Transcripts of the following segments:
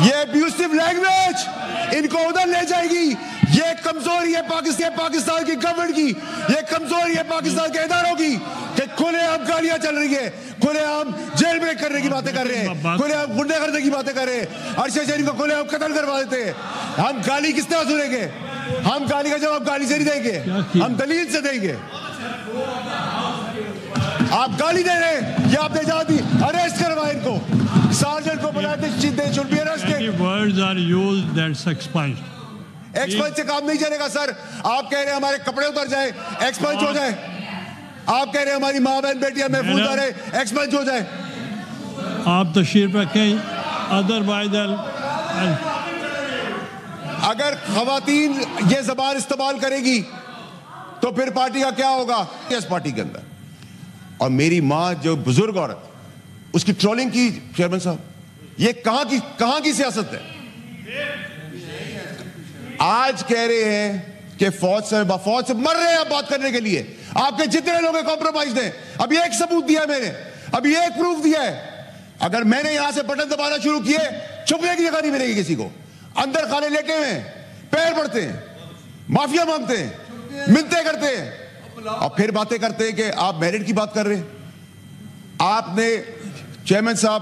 ये abusive language इनको उधर ले जाएगी। ये कमजोरी है पाकिस्तान की गवर्नमेंट की, ये कमजोरी है पाकिस्तान के इदारों की कि खुलेआम गालियां चल रही है, खुलेआम जेल ब्रेक करने की बातें कर रहे हैं, खुलेआम गुंडागर्दी की बातें कर रहे हैं, अरशद शरीफ को खुलेआम कत्ल करवा देते हैं। हम गाली किस तरह सुनेंगे? हम गाली का जवाब गाली से नहीं देंगे, हम दलील से देंगे। आप गाली दे रहे हैं, ये आपने जाती अरेस्ट करवाए इनको, सार्जेंट को बुलाए थे, should be arrested. Words are used that's expunged. Expunge से काम नहीं चलेगा सर। आप कह रहे हैं हमारे कपड़े उतर जाए, एक्सपंज हो जाए। आप कह रहे हैं हमारी माँ बहन बेटियां महफूज रहे, एक्सपंज हो जाए। आप तशरीफ रखें, अदरवाइज अगर खवातीन ये जबान इस्तेमाल करेगी तो फिर पार्टी का क्या होगा इस पार्टी के अंदर? और मेरी माँ जो बुजुर्ग औरत, उसकी ट्रोलिंग की चेयरमैन साहब, ये कहां की सियासत है? आज कह रहे हैं कि फौज से मर रहे हैं आप बात करने के लिए। आपके जितने लोग कॉम्प्रोमाइज हैं, अभी एक सबूत दिया है मैंने, अभी एक प्रूफ दिया है। अगर मैंने यहां से बटन दबाना शुरू किए, छुपने की जगह नहीं मिलेगी किसी को। अंदर खाने लेटे हुए हैं, पैर पड़ते हैं, माफिया मांगते हैं, मिन्नतें करते हैं और फिर बातें करते हैं कि आप मेरिट की बात कर रहे हैं। आपने चेयरमैन साहब,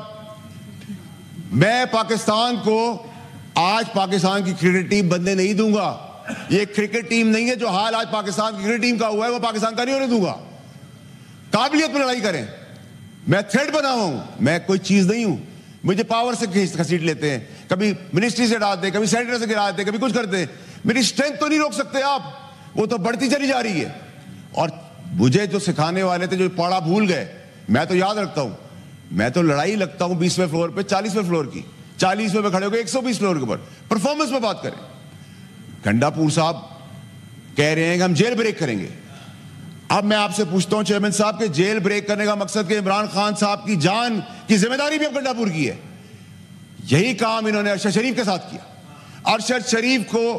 मैं पाकिस्तान को आज पाकिस्तान की क्रिकेट टीम बनने नहीं दूंगा। ये क्रिकेट टीम नहीं है जो हाल आज पाकिस्तान की क्रिकेट टीम का हुआ है वो पाकिस्तान का नहीं होने दूंगा। काबिलियत पर लड़ाई करें। मैं थ्रेड बना हुआ हूं, मैं कोई चीज नहीं हूं। मुझे पावर से घसीट लेते हैं, कभी मिनिस्ट्री से डालते, कभी सेनेटर से गिरा देते, कभी कुछ करते हैं। मेरी स्ट्रेंथ तो नहीं रोक सकते आप, वो तो बढ़ती चली जा रही है। और मुझे जो सिखाने वाले थे, जो पढ़ा भूल गए, मैं तो याद रखता हूं। मैं तो लड़ाई लगता हूं 20वें फ्लोर पे 40वें फ्लोर की, 40वें पे खड़े होकर 120 फ्लोर के ऊपर परफॉर्मेंस में बात करें। गंडापुर साहब कह रहे हैं कि हम जेल ब्रेक करेंगे। अब मैं आपसे पूछता हूं चेयरमैन साहब के जेल ब्रेक करने का मकसद कि इमरान खान साहब की जान की जिम्मेदारी भी अब गंडापुर की है। यही काम इन्होंने अरशद शरीफ के साथ किया। अरशद शरीफ को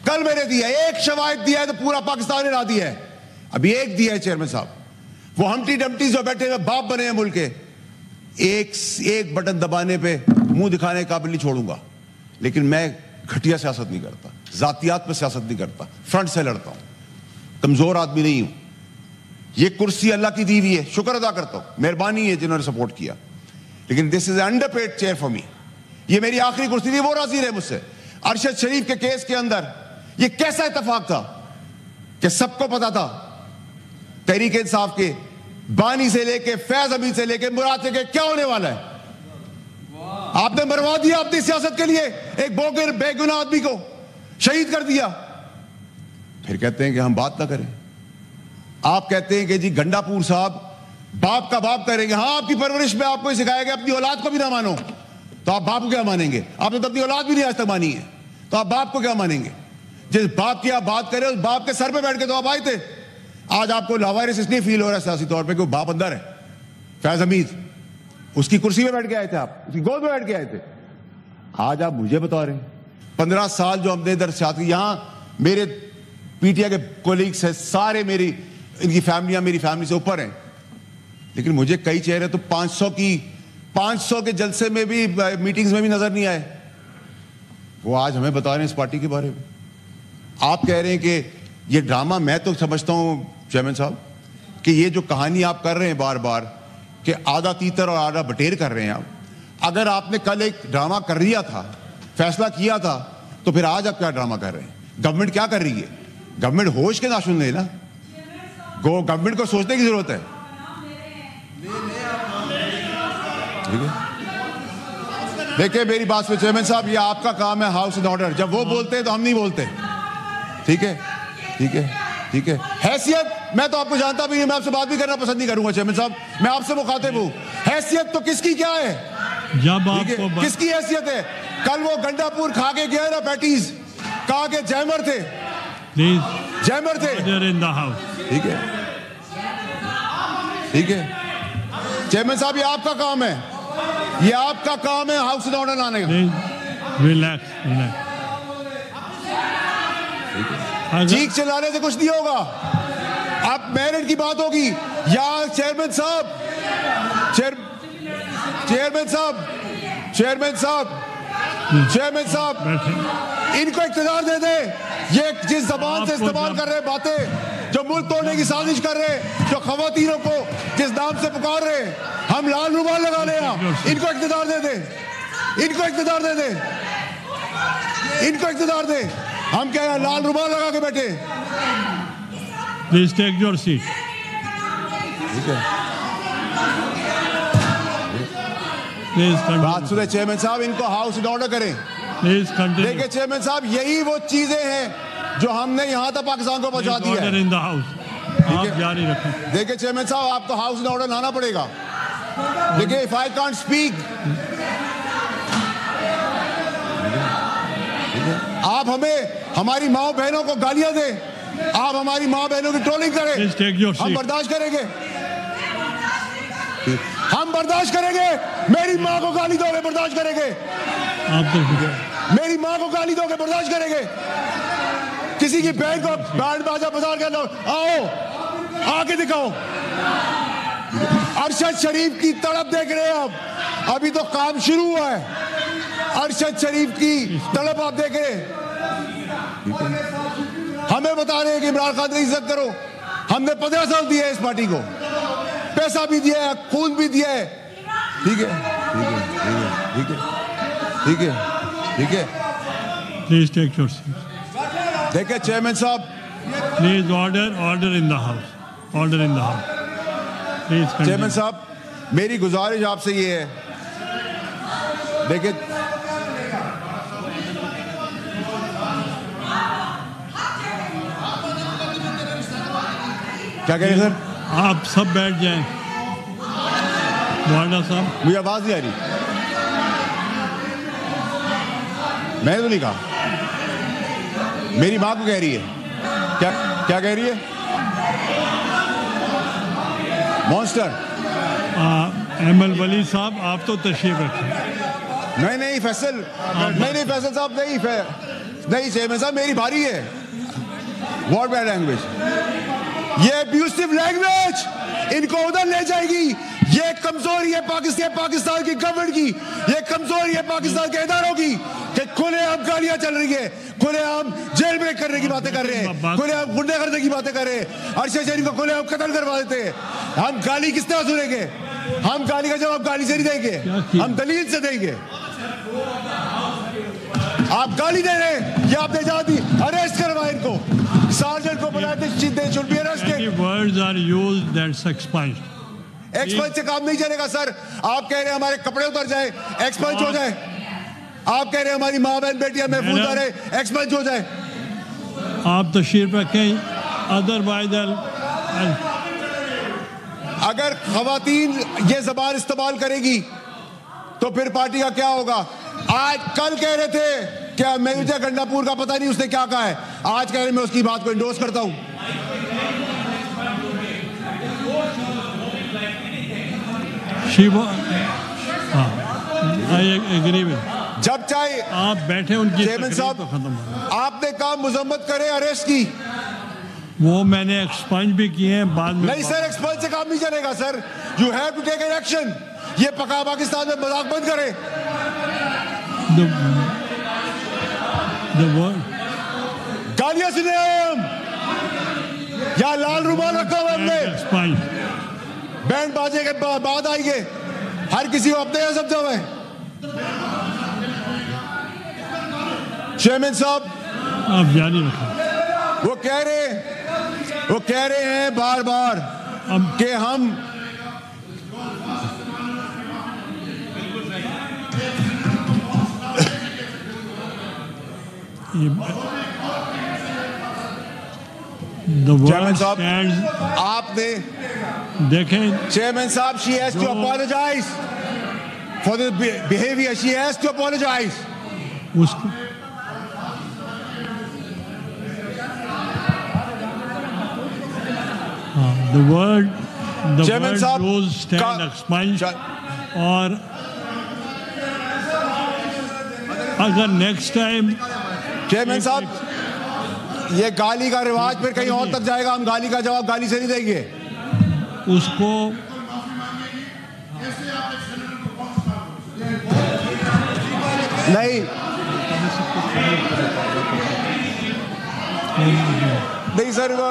कल मैंने दिया, एक शवायद दिया है तो पूरा पाकिस्तान हिला दिया है। अभी एक दिया है चेयरमैन साहब, वो हमटी डमटी जो बैठे हुए बाप बने हैं मुल्क के, एक बटन दबाने पे मुंह दिखाने का काबिल नहीं छोड़ूंगा। लेकिन मैं घटिया सियासत नहीं करता, जातियात पे सियासत नहीं करता, फ्रंट से लड़ता हूं, कमजोर आदमी नहीं हूं। ये कुर्सी अल्लाह की दी हुई है, शुक्र अदा करता हूं, मेहरबानी है जिन्होंने सपोर्ट किया। लेकिन this is underpaid chair for me. ये मेरी आखिरी कुर्सी थी, वो राजी रहे मुझसे। अरशद शरीफ के केस के अंदर ये कैसा इत्तेफाक था कि सबको पता था, तहरीक इंसाफ के बानी से लेके फैज हमीद से लेके मुराद से क्या होने वाला है। आपने मरवा दिया अपनी सियासत के लिए एक बोगर बेगुनाह आदमी को, शहीद कर दिया। फिर कहते हैं कि हम बात ना करें। आप कहते हैं कि जी गंडापुर साहब बाप का बाप करेंगे। हाँ, आपकी परवरिश में आपको सिखाया गया अपनी औलाद को भी ना मानो, तो आप बाप को क्या मानेंगे? आपने तो अपनी औलाद भी नहीं आज तक मानी है, तो आप बाप को क्या मानेंगे? जिस बाप की आप बात करें उस बाप के सर पे बैठ के तो आप आए थे। आज आपको लावारिस इसलिए फील हो रहा है सियासी तौर पे कि वो बाप अंदर है। फैज हमीद उसकी कुर्सी में बैठ के आए थे, आप उसकी गोद में बैठ के आए थे। आज आप मुझे बता रहे हैं 15 साल जो हमने इधर सियासत, यहां मेरे पीटीआई के कोलीग्स हैं सारे, मेरी इनकी फैमिलियां मेरी फैमिली से ऊपर हैं। लेकिन मुझे कई चेहरे तो 500 के जलसे में भी, मीटिंग्स में भी नजर नहीं आए। वो आज हमें बता रहे हैं इस पार्टी के बारे में। आप कह रहे हैं कि ये ड्रामा, मैं तो समझता हूं चेयरमैन साहब कि ये जो कहानी आप कर रहे हैं बार बार कि आधा तीतर और आधा बटेर कर रहे हैं आप। अगर आपने कल एक ड्रामा कर लिया था, फैसला किया था, तो फिर आज आप क्या ड्रामा कर रहे हैं? गवर्नमेंट क्या कर रही है? गवर्नमेंट होश के नाशुन है ना, गवर्नमेंट को सोचने की जरूरत है। ठीक है, देखिए मेरी बात सुनिए चेयरमैन साहब, ये आपका काम है हाउस एंड ऑर्डर। जब वो बोलते हैं तो हम नहीं बोलते। ठीक है, ठीक है, ठीक है। हैसियत, मैं तो आपको जानता भी नहीं, मैं आपसे बात भी करना पसंद नहीं करूंगा चेयरमैन साहब, मैं आपसे मुखातिब हूं। हैसियत तो किसकी क्या है? जब आपको किसकी हैसियत है? कल वो गंडापुर खा के गया ना पैटीज, कहा के जैमर थे, प्लीज जैमर थे। इन द हाउस। ठीक है, ठीक है चेयरमैन साहब, ये आपका काम है, ये आपका काम है हाउस एंड ऑर्डर लाने का। Relax, relax. चीख चिल्लाने से कुछ नहीं होगा। अब मेरिट की बात होगी या चेयरमैन साहब, चेयरमैन साहब, चेयरमैन साहब, इनको इख्तियार दे दे। ये जिस जबान से इस्तेमाल कर रहे बातें, जो मुल्क तोड़ने की साजिश कर रहे, जो खवातीनों को जिस नाम से पुकार रहे, हम लाल रुमाल लगा ले, इनको इख्तियार दे दे, इनको इख्तियार दे दे, इनको इख्तियार दे। हम क्या है, लाल रुमाल लगा के बैठे। Please take your seat. बात सुने चेयरमैन साहब, इनको हाउस इन ऑर्डर करें। Please continue. देखिए चेयरमैन साहब, यही वो चीजें हैं जो हमने यहाँ तक पाकिस्तान को पहुंचा दी है। ऑर्डर इन द हाउस, आप जारी रखें। देखिए चेयरमैन साहब, आपको हाउस इन ऑर्डर लाना पड़ेगा। देखिए, इफ आई कांट स्पीक, आप हमें हमारी माँ बहनों को गालियां दे, आप हमारी माँ बहनों की ट्रोलिंग करें, हम बर्दाश्त करेंगे, हम बर्दाश्त करेंगे। मेरी माँ को गाली दोगे, बर्दाश्त करेंगे। मेरी माँ को गाली दोगे, बर्दाश्त करेंगे। किसी की बहन को बैंड बाजा बजा के लो, आओ आके दिखाओ। अरशद शरीफ की तड़प देख रहे हैं आप, अभी तो काम शुरू हुआ है। अरशद शरीफ की तड़प आप देख रहे हैं। हमें बता रहे हैं कि इमरान खान की इज्जत करो। हमने 15 साल दिए है इस पार्टी को, पैसा भी दिया है, खून भी दिया है। ठीक है, ठीक है, ठीक है, ठीक है। Please take your seat. देखिए चेयरमैन साहब, please order in the house, order in the house. Please chairman साहब, मेरी गुजारिश आपसे ये है, देखिए क्या कह रहे हैं सर? आप सब बैठ जाएं। वार्डा साहब, मुझे आवाज नहीं आ रही। मैंने तो नहीं कहा, मेरी माँ को कह रही है। क्या क्या कह रही है? मॉन्स्टर। एमएल वली साहब, आप तो तशरीफ रखें। नहीं फैसल, नहीं फैसल साहब, नहीं चेयरमैन साहब, मेरी बारी है। व्हाट बैड लैंग्वेज, ये अब्यूसिव लैंग्वेज इनको उधर ले जाएगी। ये कमजोरी है पाकिस्तान की गवर्नमेंट की, ये कमजोरी है पाकिस्तान के इदारों की कि खुलेआम गालियां चल रही है, खुलेआम जेल ब्रेक करने की बातें कर रहे हैं, खुलेआम गुंडे करने की बातें कर रहे हैं। अरशद शरीफ को खुलेआम कत्ल करवा देते हैं। हम गाली किस तरह सुनेंगे? हम गाली का जवाब गाली से नहीं देंगे, हम दलील से देंगे। आप गाली दे रहे हैं, ये आपने जाती अरेस्ट करवाए इनको, सार्जेंट को बुलाए, they should be arrested. Words are used that's expunged. Expunge से काम नहीं चलेगा सर। आप कह रहे हैं हमारे कपड़े उतर जाए, एक्सपंज हो जाए। आप कह रहे हैं हमारी माँ बहन बेटियां महफूज रहे, एक्सपंज हो जाए। आप तशरीफ रखें, अदरवाइज अगर खवातीन ये जबान इस्तेमाल करेगी तो फिर पार्टी का क्या होगा? आज कल कह रहे थे क्या मेहुजा गंडापुर का पता नहीं उसने क्या कहा है, आज कह रहे मैं उसकी बात को इंडोर्स करता हूं। जब चाहे आप बैठे, उनकी चेयरमैन साहब तो खत्म हो। आपने काम मुजम्मत करे अरेस्ट की, वो मैंने एक्सपंज भी किए हैं बाद में। नहीं सर, एक्सपंज से काम नहीं चलेगा sir. You have to take an action. ये पका पाकिस्तान में मजाक बंद करे। गालियां सुने हम, या लाल रुमाल रखा हुआ हमने, बैंड बाजे के बाद आएंगे, हर किसी को अपने यहां समझा हुआ है। चेयरमैन साहब, आप जारी रखें। वो कह रहे हैं बार बार कि हम चेयरमैन साहब, आपने देखें, चेयरमैन साहब, she has to apologise for the behaviour, she has to apologise. उसको the word goes stand expunge, और अगर नेक्स्ट टाइम चेयरमैन साहब ये गाली का रिवाज फिर कहीं और तक जाएगा, हम गाली का जवाब गाली से नहीं देंगे। उसको नहीं नहीं सर, वो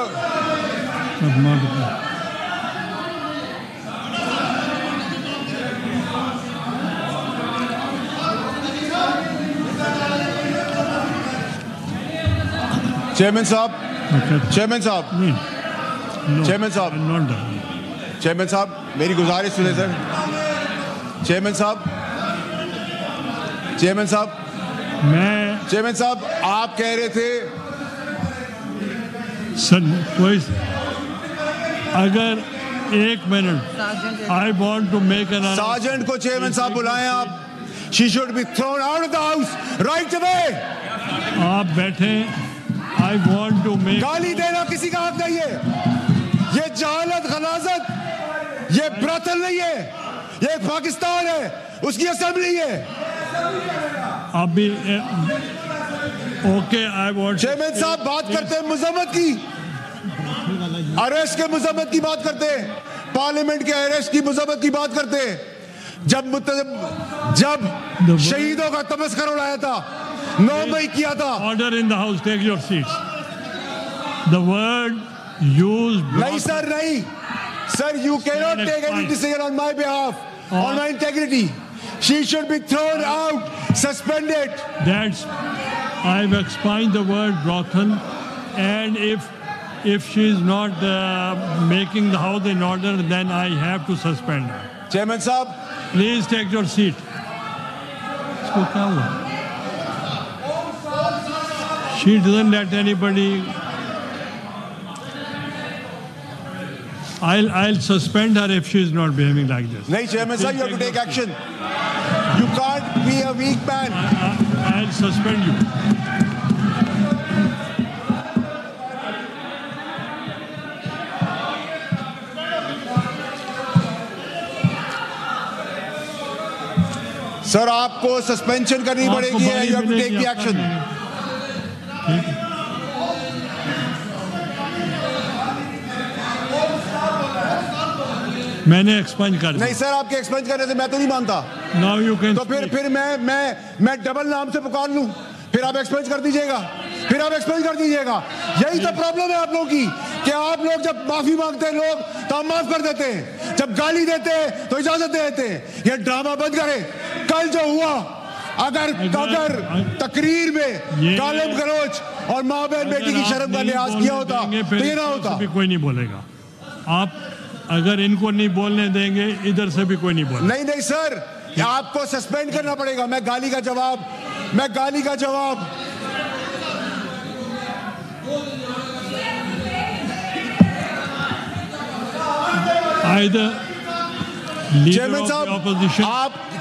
चेयरमैन साहब, चेयरमैन साहब, चेयरमैन साहब, चेयरमैन साहब, मेरी गुजारिश सुने सर। चेयरमैन साहब, चेयरमैन साहब, चेयरमैन साहब, आप कह रहे थे सर कोई अगर 1 minute, I want to make an sergeant को चेयरमैन साहब बुलाएं आप। She should be thrown out of the house right away. आप बैठे, आई वॉन्ट टू मेक। गाली देना किसी का हक नहीं है। ये जहालत, गलाजत, ये ब्रथल नहीं है, ये पाकिस्तान है, उसकी असेंबली है। अभी ओके, आई वॉन्ट। चेयरमैन साहब बात करते हैं मजम्मत की, अरेस्ट के मजम्मत की बात करते हैं, पार्लियामेंट के अरेस्ट की मजम्मत की बात करते हैं। जब शहीदों का तमस्कर उड़ाया था, 9 मई किया था। Order in the house, take your seats. The word used. नहीं सर, नहीं sir, you cannot take any decision on my behalf, on my integrity. She should be thrown out, suspended. That's, I've explained the word brothel, and if she is not making the house in order, then I have to suspend her. Chairman साहब, please take your seat. इसको क्या हुआ? She doesn't let anybody. I'll suspend her if she is not behaving like this. नहीं Chairman साहब, you have to take action. You can't be a weak man. I'll suspend you. Sir आपको suspension करनी पड़ेगी, you have to take the action. मैंने एक्सपेंज कर दिया। नहीं sir, आपके एक्सपेंज करने से मैं तो नहीं मानता। Now you can तो फिर मैं डबल नाम से पुकार लूं, फिर आप एक्सपेंज कर दीजिएगा, फिर आप एक्सपेंज कर दीजिएगा। यही तो प्रॉब्लम है आप लोगों की कि आप लोग जब माफी मांगते हैं लोग तो हम माफ कर देते हैं, जब गाली देते हैं तो इजाजत दे देते हैं। ये ड्रामा बंद करें। कल जो हुआ, अगर तकरीर में गालिब गलौज और माँ बहन बेटी की शर्म का लिहाज किया होता तो ये ना होता। कोई नहीं बोलेगा। आप अगर इनको नहीं बोलने देंगे, इधर से भी कोई नहीं बोलेगा। नहीं सर, आपको सस्पेंड करना पड़ेगा। मैं गाली का जवाब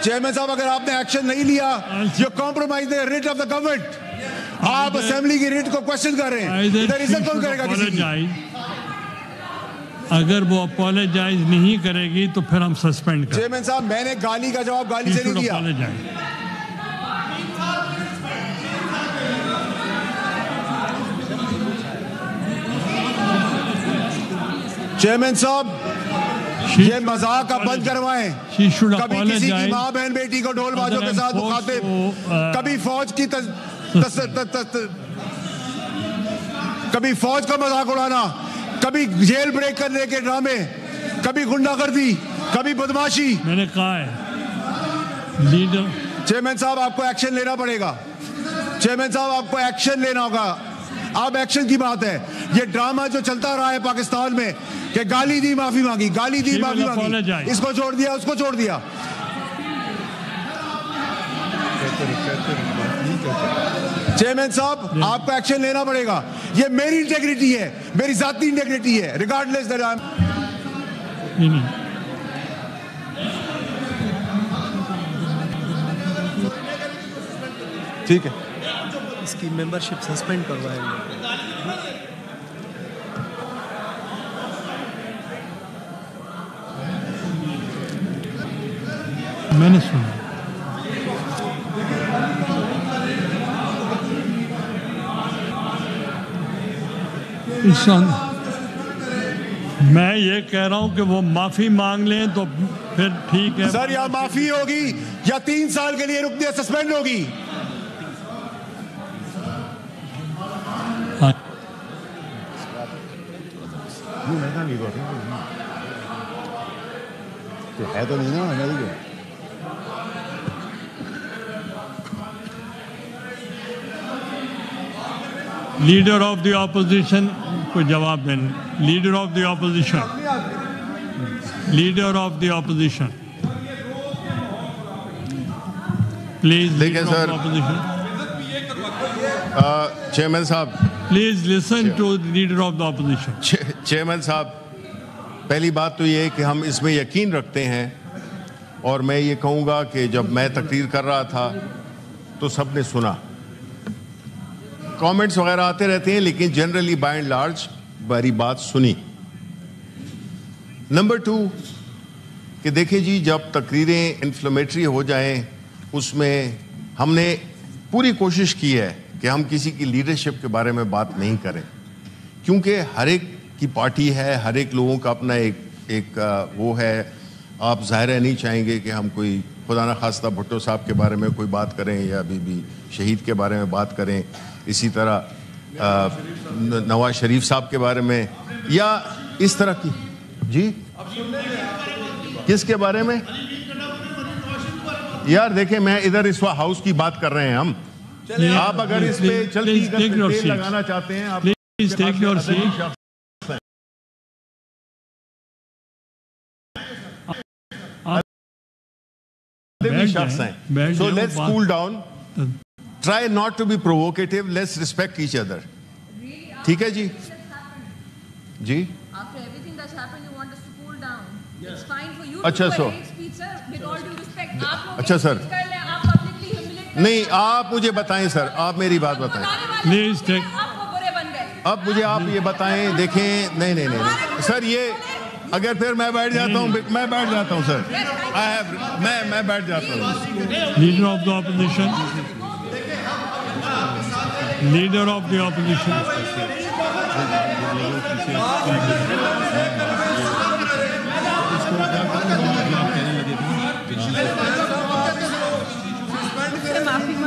चेयरमैन साहब, अगर आपने एक्शन नहीं लिया, you compromise the writ of the government. आप असेंबली की रिट को क्वेश्चन कर रहे हैं, इधर इज्जत कौन करेगा किसी की? अगर वो अपोलोजाइज नहीं करेगी तो फिर हम सस्पेंड करें। चेयरमैन साहब, मैंने गाली का जवाब गाली से नहीं दिया। चेयरमैन साहब, ये मजाक आप बंद करवाएं। कभी किसी की माँ बहन बेटी को ढोल बाजों के साथ मुखातिब, कभी फौज का मजाक उड़ाना, कभी जेल ब्रेक करने के ड्रामे, कभी गुंडागर्दी, कभी बदमाशी। मैंने कहा है लीडर। चेयरमैन साहब, आपको एक्शन लेना पड़ेगा। चेयरमैन साहब, आपको एक्शन लेना होगा। अब एक्शन की बात है। ये ड्रामा जो चलता रहा है पाकिस्तान में कि गाली दी माफी मांगी, गाली दी माफी मांगी, इसको छोड़ दिया, उसको छोड़ दिया। चेयरमैन साहब, आपको एक्शन लेना पड़ेगा। ये मेरी इंटेग्रिटी है, मेरी जाती इंटेग्रिटी है, रिगार्डलेस दैट आई एम। ठीक है, इसकी मेंबरशिप सस्पेंड करवाएंगे। मैंने सुना। मैं ये कह रहा हूं कि वो माफी मांग लें तो फिर ठीक है सर। या माफी होगी या 3 साल के लिए रुक दिया, सस्पेंड होगी। है तो नहीं ना, नहीं है। लीडर ऑफ द ऑपोजिशन को जवाब देना। Leader of the opposition, leader of the opposition please. देखिए सर, चेयरमैन साहब, please listen to leader of the opposition. Chairman साहब, पहली बात तो ये है कि हम इसमें यकीन रखते हैं, और मैं ये कहूँगा कि जब मैं तकरीर कर रहा था तो सबने सुना। कमेंट्स वगैरह आते रहते हैं, लेकिन जनरली बाय एंड लार्ज मेरी बात सुनी। नंबर 2 कि देखिए जी, जब तकरीरें इन्फ्लेमेटरी हो जाएं, उसमें हमने पूरी कोशिश की है कि हम किसी की लीडरशिप के बारे में बात नहीं करें, क्योंकि हर एक की पार्टी है, हर एक लोगों का अपना एक वो है। आप ज़ाहिर नहीं चाहेंगे कि हम कोई खुदा न खास्ता भुट्टो साहब के बारे में कोई बात करें या बीबी शहीद के बारे में बात करें, इसी तरह नवाज शरीफ साहब के बारे में, या इस तरह की। जी, किसके बारे में? यार देखें, मैं इधर इस हाउस की बात कर रहे हैं हम। आप अगर इस पे चलती तेल लगाना चाहते हैं, आप प्लीज टेक योर सीट। शख्स हैं, so let's cool down. Try not to be provocative. Let's respect each other. ठीक है जी? जी? After everything that's happened, you want us to cool down. It's fine for you अच्छा, to do so a hate speech, sir. With all due respect, आप लोग अच्छा, sir. कर लें, आप publicly humiliate कर नहीं, आप मुझे बताएं सर, आप मेरी बात बताएं। Please take- आप वो बुरे बन गए। अब मुझे आप ये बताएं, देखें, नहीं सर, ये अगर फिर मैं बैठ जाता हूँ, मैं बैठ जाता हूँ सर। मैं बैठ जाता हूँ। Leader of the opposition, leader of the opposition.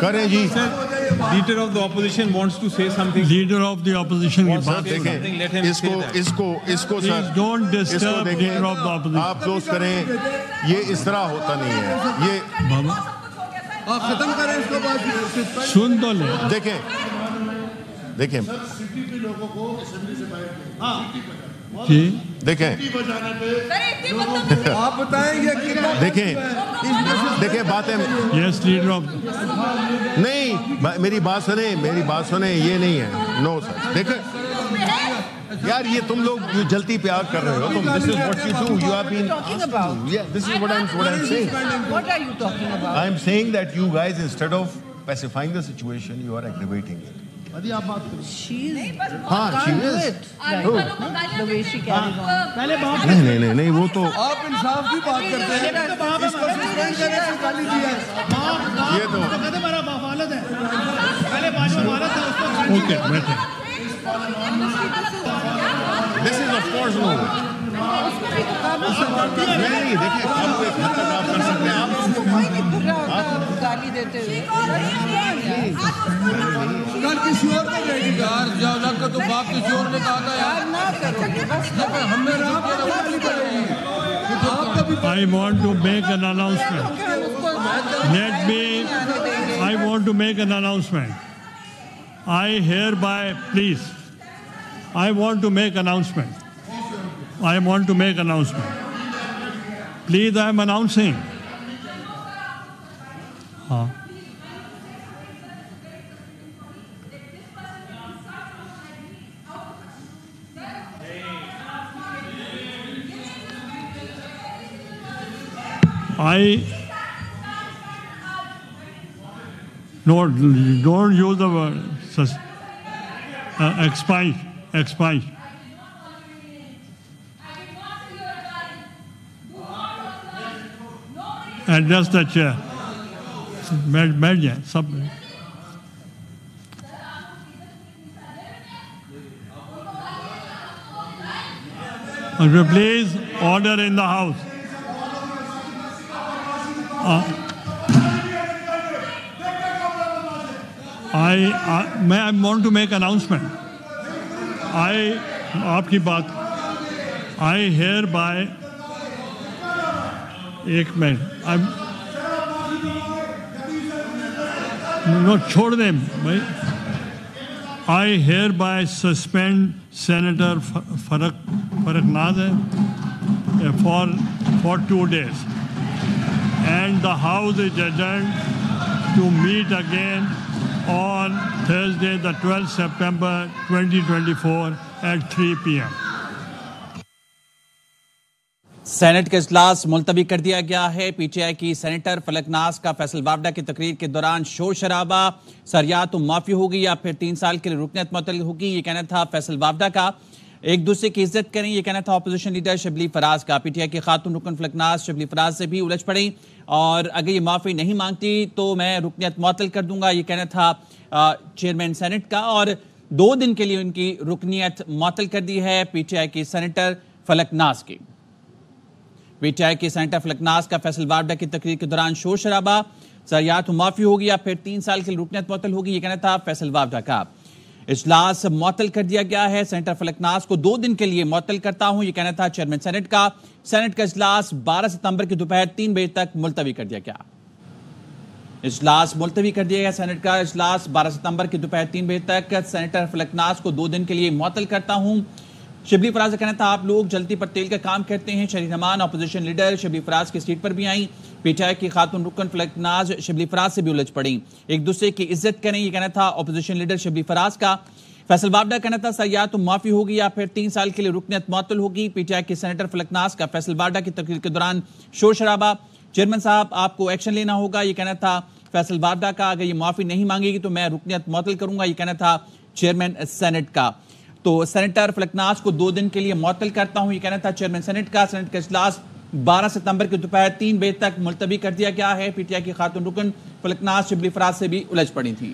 करें जी। Leader of the opposition wants to say something. Leader of the opposition की बात देखें, इसको Please सर, don't disturb इसको देखें, leader of the opposition. आप क्लोज करें। ये इस तरह होता नहीं है। ये बाबा आप खत्म करें इसको बात। सुन तो ले। देखें जी, देखें आप बताएंगे कितना देखें बातें। Yes leader of. नहीं, मेरी बात सुने, ये नहीं है। नो सर, देखें यार, ये तुम लोग जो जल्दी पे आग कर रहे हो तुम। This is what you do. You have been talking about? Yeah, this is what I'm saying. What are you talking about? I'm saying that you guys, instead of pacifying the situation, you are aggravating it. She's हाँ, she is. the way she carries on. नहीं, वो तो आप इंसाफ की बात करते हैं, इसको सस्पेंड करने से गाली दिया है। ये तो ओके बैठे। This is of course no. नहीं, देखिए, आप एक हद तक आप कर सकते हैं। आप गाली देते हुए कल किसी और को देगी यार, जब लग तो बाप किसी और ने कहा था यार ना करोगे बस। हमने I want to make an announcement. I want to make an announcement. I hereby, please, I want to make announcement. Please, I am announcing. Don't use the word expunged. Address the chair. बैठ जाए सब। Please, order in the house. I want to make announcement. आपकी बात, I hereby एक minute, no छोड़ दें भाई। I hereby suspend Senator Farraknaz for 2 days, and the House is adjourned to meet again on Thursday, the 12th September 2024 at 3 p.m. Senate का इजलास मुलतवी कर दिया गया है। पीटीआई की सेनेटर फलकनाज का फैसल वावडा की तकरीर के दौरान शोर शराबा, सर या तो माफी होगी या फिर 3 साल के लिए रुकनियत मुअत्तल होगी, ये कहना था फैसल वावडा का। एक दूसरे की इज्जत करें, ये कहना था अपोजिशन लीडर शबली फराज का। पीटीआई की खातून रुकन फलकनाज शबली फराज से भी उलझ पड़ी और अगर ये माफी नहीं मांगती तो मैं रुकनियत मुअत्तल कर दूंगा, ये कहना था चेयरमैन सेनेट का। और 2 दिन के लिए उनकी रुकनियत मुअत्तल कर दी है पीटीआई की सेनेटर फलकनाज की। पीटीआई के सेनेटर फलकनाज का फैसल वावडा की तकरीर के दौरान शोर शराबा, सर या तो माफी होगी या फिर 3 साल के लिए रुकनियत मुअत्तल होगी, ये कहना था फैसल वावडा का। इजलास मुअत्तल कर दिया गया है। सेनेटर फलकनाज को 2 दिन के लिए मुअत्तल करता हूं, ये कहना था चेयरमैन सेनेट का। सेनेट का इजलास 12 सितंबर की दोपहर 3 बजे तक मुलतवी कर दिया गया। इजलास मुलतवी कर दिया गया। सेनेट का इजलास 12 सितंबर की दोपहर 3 बजे तक। सेनेटर फलकनाज को 2 दिन के लिए मुअत्तल करता हूं। शिबली फराज का कहना था आप लोग जल्दी पर तेल का काम करते हैं। शरीर रहमान अपोजिशन लीडर शिबली फराज की सीट पर भी आई। पीटीआई की खातून रुकन फलकनाज शिबली फराज से भी उलझ पड़ी। एक दूसरे की इज्जत करें, ये कहना था अपोजिशन लीडर शिबली फराज का। फैसल वावडा कहना था सर या तो माफी होगी या फिर 3 साल के लिए रुकनियत मुअत्तल होगी। पीटीआई के सेनेटर फलकनाज का फैसल वावडा की तकरीर के दौरान शोर शराबा, चेयरमैन साहब आपको एक्शन लेना होगा, ये कहना था फैसल वावडा का। अगर ये माफी नहीं मांगेगी तो मैं रुकनियत मुअत्तल करूंगा, ये कहना था चेयरमैन सेनेट का। तो सेनेटर फलकनाज को 2 दिन के लिए मुअत्तल करता हूं, ये कहना था चेयरमैन सेनेट का। सेनेट का इजलास 12 सितंबर की दोपहर 3 बजे तक मुलतवी कर दिया गया है। पीटीआई की खातून रुकन फलकनाज शिबली फराज से भी उलझ पड़ी थी।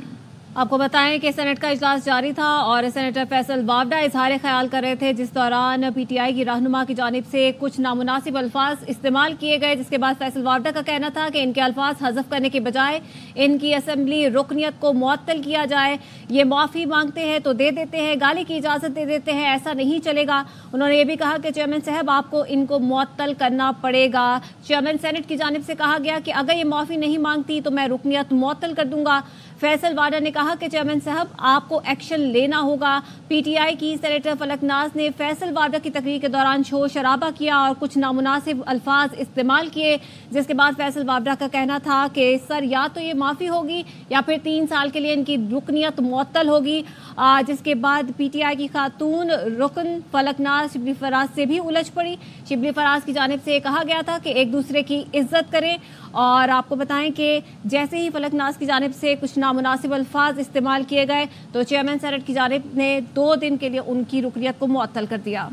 आपको बताएं कि सेनेट का इजलास जारी था और सेनेटर फैसल वावडा इजहार ख्याल कर रहे थे, जिस दौरान पीटीआई की रहनुमा की जानिब से कुछ नामुनासिब अल्फाज इस्तेमाल किए गए, जिसके बाद फैसल वावडा का कहना था कि इनके अल्फाज हज़फ करने के बजाय इनकी असेंबली रुकनियत को मुअत्तल किया जाए। ये माफ़ी मांगते हैं तो दे देते हैं, गाली की इजाज़त दे देते हैं, ऐसा नहीं चलेगा। उन्होंने ये भी कहा कि चेयरमैन साहब आपको इनको मुअत्तल करना पड़ेगा। चेयरमैन सेनेट की जानिब से कहा गया कि अगर ये माफ़ी नहीं मांगती तो मैं रुकनियत मुअत्तल कर दूंगा। फैसल वावडा ने कहा कि चेयरमैन साहब आपको एक्शन लेना होगा। पीटीआई की सेनेटर फलकनाज ने फैसल वावडा की तकरीर के दौरान शोर शराबा किया और कुछ नामुनासिब अल्फाज इस्तेमाल किए, जिसके बाद फैसल वावडा का कहना था कि सर या तो ये माफ़ी होगी या फिर 3 साल के लिए इनकी रुकनियत मुअत्तल होगी। जिसके बाद पीटीआई की खातून रुकन फलकनाज शिबली फराज से भी उलझ पड़ी। शिबली फराज की जानिब से कहा गया था कि एक दूसरे की इज्जत करें और आपको बताएं कि जैसे ही फलकनाज की जानिब से कुछ नामुनासिब अल्फाज इस्तेमाल किए गए तो चेयरमैन सेनेट की जानिब ने 2 दिन के लिए उनकी रुकनियत को मुअत्तल कर दिया।